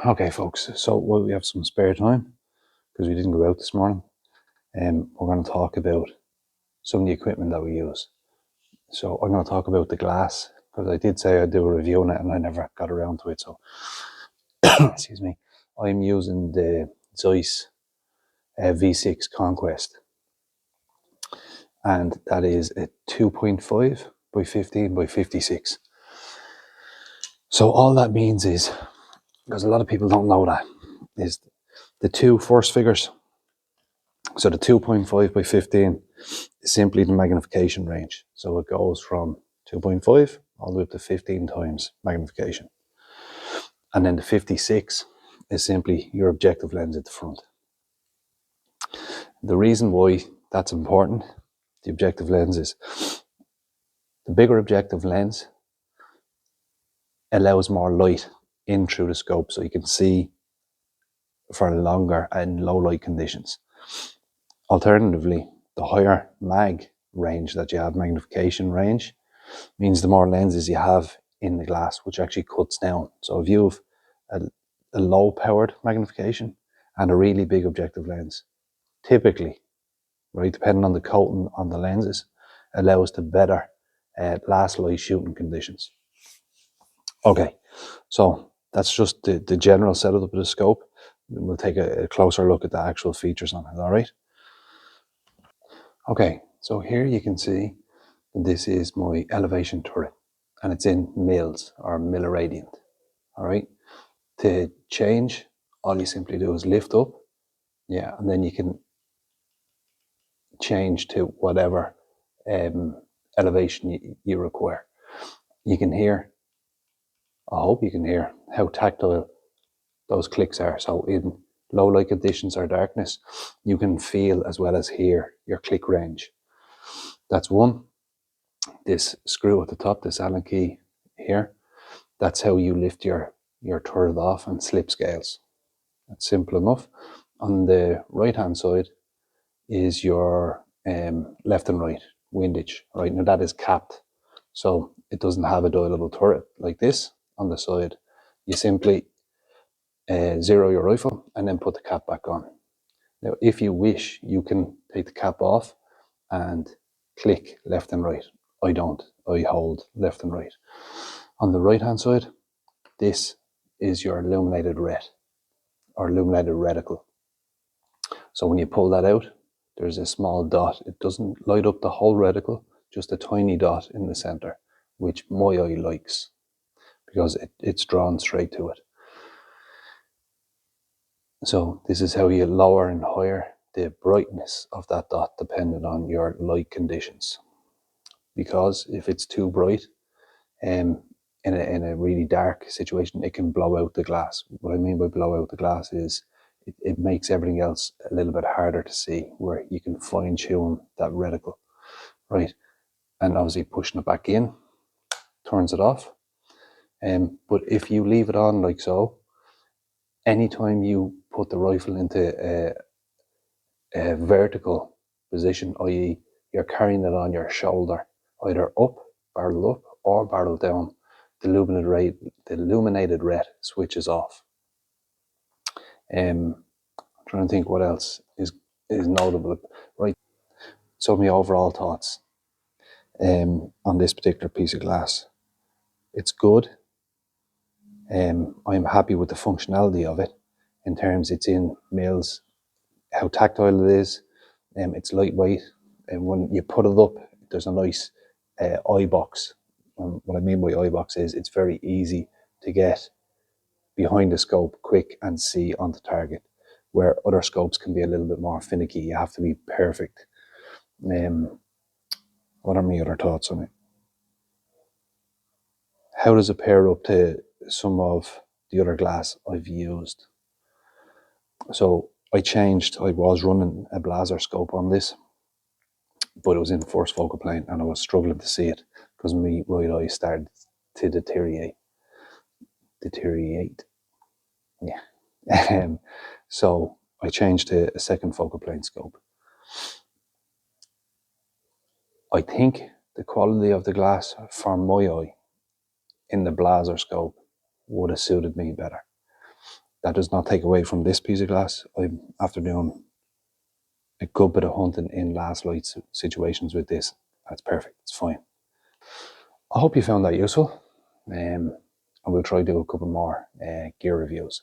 Okay, folks, so while we have some spare time, because we didn't go out this morning, we're going to talk about some of the equipment that we use. So I'm going to talk about the glass, because I did say I'd do a review on it and I never got around to it. So, excuse me, I'm using the Zeiss V6 Conquest, and that is a 2.5 by 15 by 56. So all that means is, because a lot of people don't know that, is the two first figures. So the 2.5 by 15 is simply the magnification range. So it goes from 2.5 all the way up to 15 times magnification. And then the 56 is simply your objective lens at the front. The reason why that's important, the objective lens, is the bigger objective lens allows more light in through the scope, so you can see for longer and low light conditions. Alternatively, the higher mag range that you have, magnification range, means the more lenses you have in the glass, which actually cuts down. So if you have a low powered magnification and a really big objective lens, typically, right, depending on the coating on the lenses, allows to better last light shooting conditions. Okay, so that's just the general setup of the scope. We'll take a closer look at the actual features on it, all right? Okay, so here you can see this is my elevation turret, and it's in mils or milliradian, all right? To change, all you simply do is lift up, yeah, and then you can change to whatever elevation you require. You can hear, I hope you can hear how tactile those clicks are. So in low light conditions or darkness, you can feel as well as hear your click range. That's one. This screw at the top, this Allen key here, that's how you lift your turret off and slip scales. That's simple enough. On the right hand side is your left and right windage. Right now that is capped, so it doesn't have a dialable turret like this on the side. You simply zero your rifle and then put the cap back on. Now, if you wish, you can take the cap off and click left and right. I don't. I hold left and right. On the right hand side, this is your illuminated red or illuminated reticle. So when you pull that out, there's a small dot. It doesn't light up the whole reticle, just a tiny dot in the center, which my eye likes because it's drawn straight to it. So this is how you lower and higher the brightness of that dot depending on your light conditions. Because if it's too bright, in a really dark situation, it can blow out the glass. What I mean by blow out the glass is it makes everything else a little bit harder to see, where you can fine tune that reticle, right? And obviously pushing it back in turns it off. But if you leave it on like so, anytime you put the rifle into a vertical position, i.e. you're carrying it on your shoulder, either barrel up or barrel down, the illuminated red switches off. I'm trying to think what else is notable, right? So my overall thoughts on this particular piece of glass. It's good. I'm happy with the functionality of it in terms it's in mils, how tactile it is, it's lightweight, and when you put it up, there's a nice eye box. What I mean by eye box is it's very easy to get behind the scope quick and see on the target, where other scopes can be a little bit more finicky. You have to be perfect. What are my other thoughts on it? How does it pair up to some of the other glass I've used? So I was running a Blaser scope on this, but it was in first focal plane and I was struggling to see it because my right eye started to deteriorate. Yeah. So I changed to a second focal plane scope. I think the quality of the glass for my eye in the Blaser scope would have suited me better. that does not take away from this piece of glass. I'm after doing a good bit of hunting in last light situations with this. That's perfect. It's fine. I hope you found that useful. And we'll try to do a couple more gear reviews.